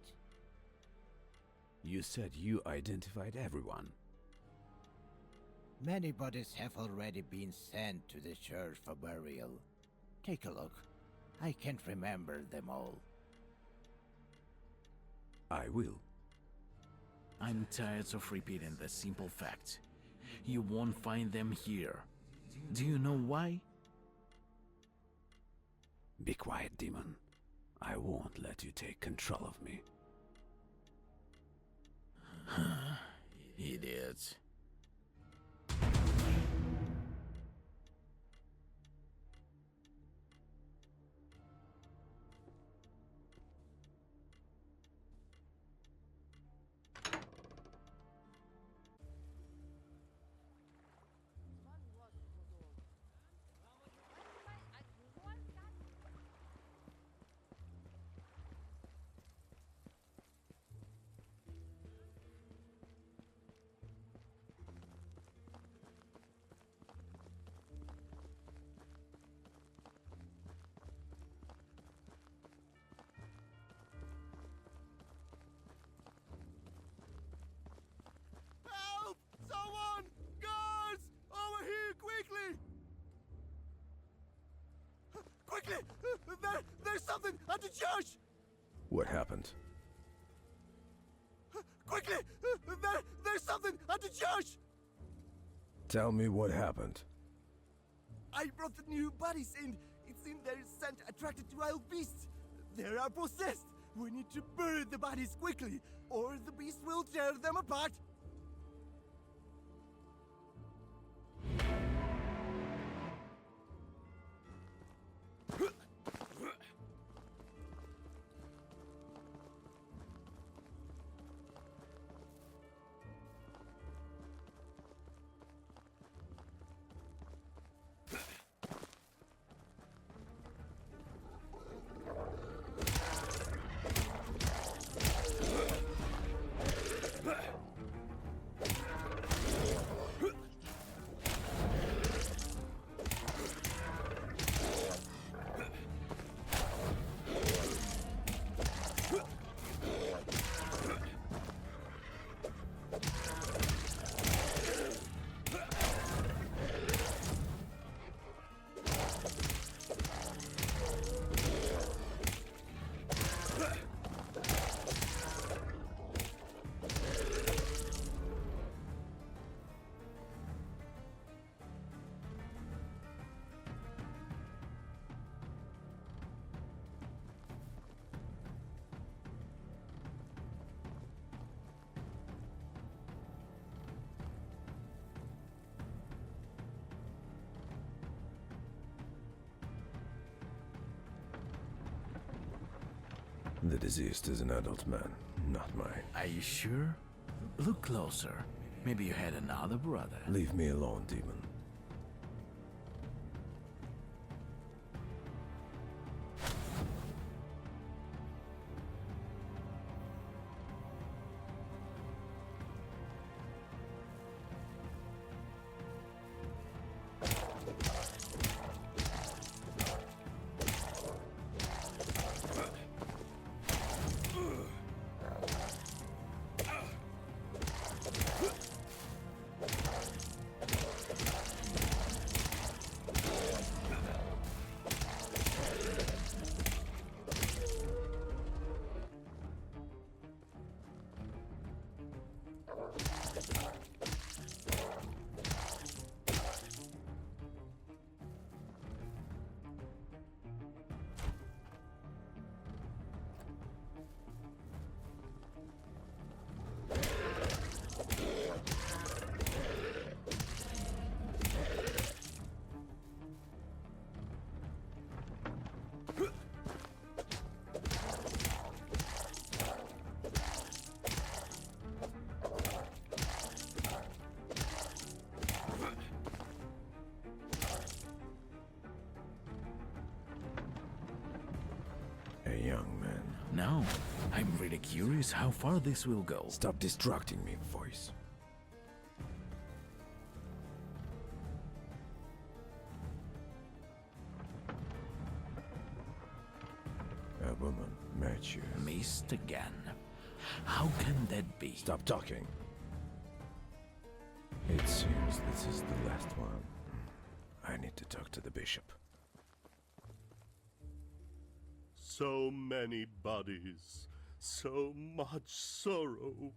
You said you identified everyone. Many bodies have already been sent to the church for burial. Take a look. I can't remember them all. I will. I'm tired of repeating the simple fact. You won't find them here. Do you know why? Be quiet, demon. I won't let you take control of me. Idiot. Quickly! There's something at the church! What happened? Quickly! There's something at the church! Tell me what happened. I brought the new bodies and it seems they're scent attracted to wild beasts. They are possessed. We need to bury the bodies quickly, or the beast will tear them apart. The deceased is an adult man, not mine. Are you sure? Look closer. Maybe you had another brother. Leave me alone, demon. A young man. No, I'm really curious how far this will go. Stop distracting me, voice. A woman met you. Missed again. How can that be? Stop talking. It seems this is the last one. I need to talk to the bishop. So many bodies, so much sorrow.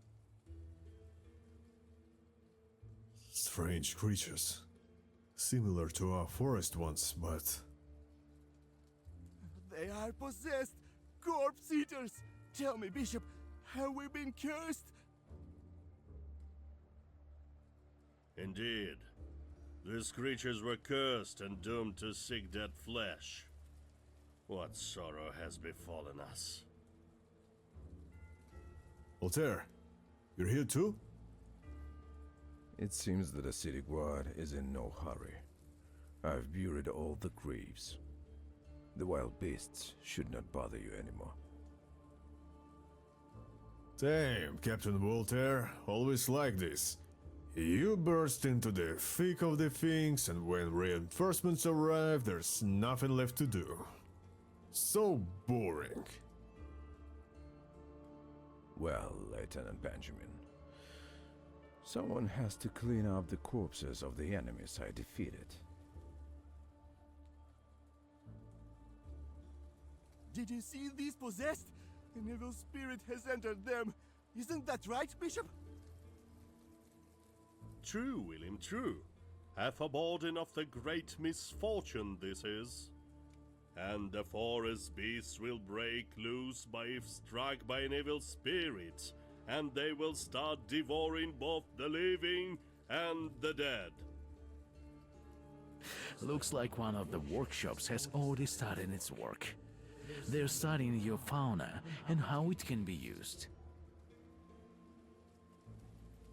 Strange creatures. Similar to our forest ones, but... They are possessed! Corpse eaters! Tell me, Bishop, have we been cursed? Indeed. These creatures were cursed and doomed to seek dead flesh. What sorrow has befallen us? Voltaire, you're here too? It seems that the city guard is in no hurry. I've buried all the graves. The wild beasts should not bother you anymore. Damn, Captain Voltaire, always like this. You burst into the thick of the things, and when reinforcements arrive, there's nothing left to do. So boring. Well, Lieutenant Benjamin, someone has to clean up the corpses of the enemies I defeated. Did you see these possessed? An evil spirit has entered them. Isn't that right, Bishop? True, William, true. Half a burden of the great misfortune this is. And the forest beasts will break loose if struck by an evil spirit, and they will start devouring both the living and the dead. Looks like one of the workshops has already started its work. They're studying your fauna and how it can be used.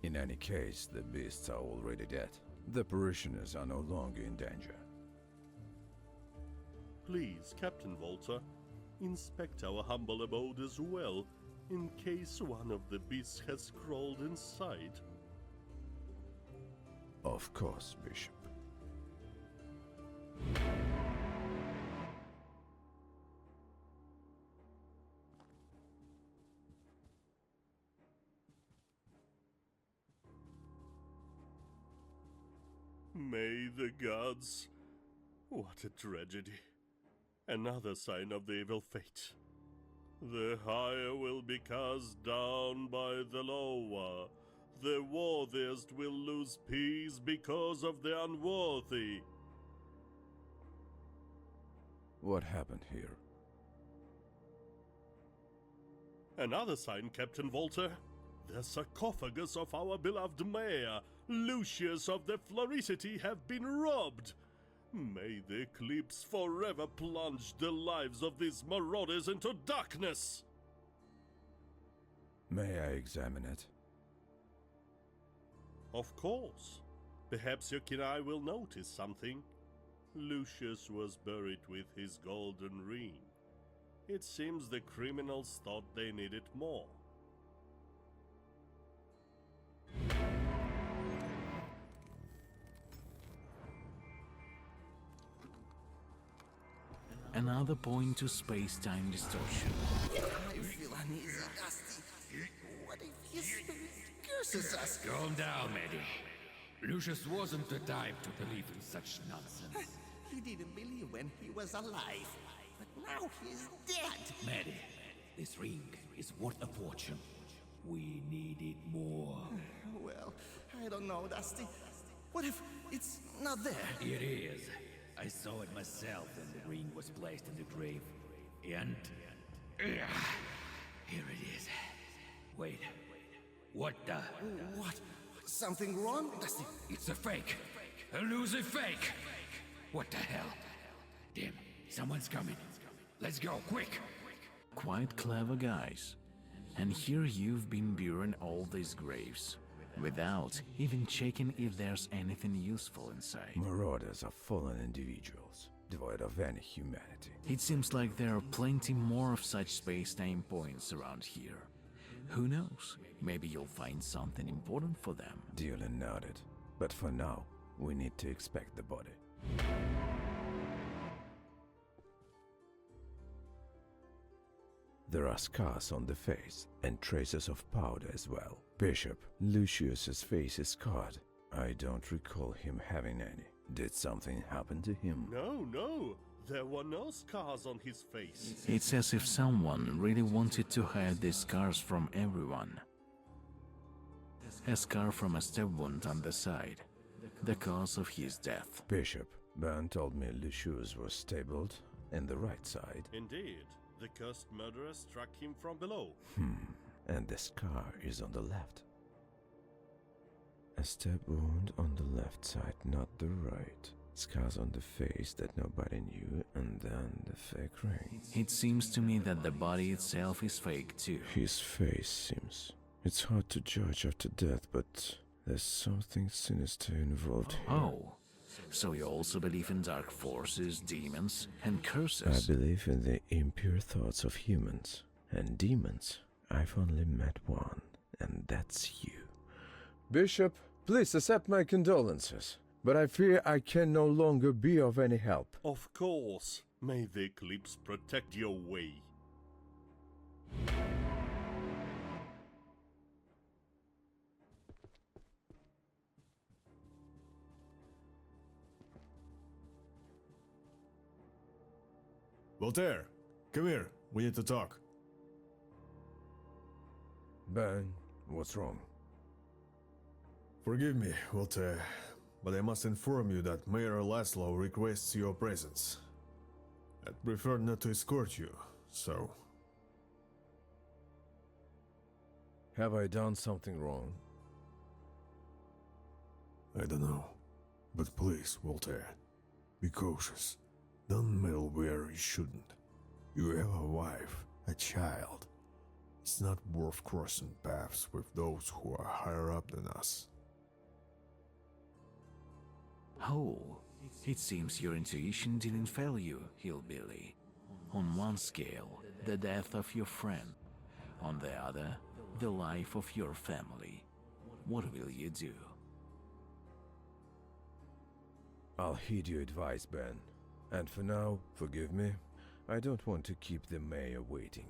In any case, the beasts are already dead. The parishioners are no longer in danger. Please, Captain Volta, inspect our humble abode as well, in case one of the beasts has crawled inside. Of course, Bishop. May the gods... What a tragedy. Another sign of the evil fate. The higher will be cast down by the lower. The worthiest will lose peace because of the unworthy. What happened here? Another sign, Captain Volta. The sarcophagus of our beloved mayor, Lucius of the Floricity, have been robbed. May the eclipse forever plunge the lives of these marauders into darkness! May I examine it? Of course. Perhaps your keen eye will notice something. Lucius was buried with his golden ring. It seems the criminals thought they needed more. Another point to space-time distortion. I feel uneasy, Dusty. What if his spirit curses us? Calm down, Maddie. Lucius wasn't the type to believe in such nonsense. He didn't believe when he was alive, but now he's dead. Maddie, this ring is worth a fortune. We need it more. Well, I don't know, Dusty. What if it's not there? It is. I saw it myself when the ring was placed in the grave. And... here it is. Wait. What the... What? Something wrong, Dusty? It's a fake. A elusive fake. What the hell? Damn, someone's coming. Let's go, quick. Quite clever guys. And here you've been burying all these graves, without even checking if there's anything useful inside. Marauders are fallen individuals, devoid of any humanity. It seems like there are plenty more of such space-time points around here. Who knows? Maybe you'll find something important for them. Duly noted. But for now, we need to inspect the body. There are scars on the face, and traces of powder as well. Bishop, Lucius's face is scarred. I don't recall him having any. Did something happen to him? No. There were no scars on his face. It's as if someone really wanted to hide these scars from everyone. A scar from a stab wound on the side, the cause of his death. Bishop, Ben told me Lucius was stabled in the right side. Indeed. The cursed murderer struck him from below. And the scar is on the left. A stab wound on the left side, not the right. Scars on the face that nobody knew, and then the fake ring. It seems to me that the body itself is fake too. His face seems. It's hard to judge after death, but there's something sinister involved here. Oh, so you also believe in dark forces, demons, and I curses? believe in the impure thoughts of humans. And demons, I've only met one, and that's you. Bishop, please accept my condolences, but I fear I can no longer be of any help. Of course. May the eclipse protect your way. Voltaire, come here. We need to talk. Ben, what's wrong? Forgive me, Walter, but I must inform you that Mayor Laszlo requests your presence. I'd prefer not to escort you, so... Have I done something wrong? I don't know. But please, Walter, be cautious. Don't meddle where you shouldn't. You have a wife, a child. It's not worth crossing paths with those who are higher up than us. Oh, it seems your intuition didn't fail you, hillbilly. On one scale, the death of your friend. On the other, the life of your family. What will you do? I'll heed your advice, Ben. And for now, forgive me. I don't want to keep the mayor waiting.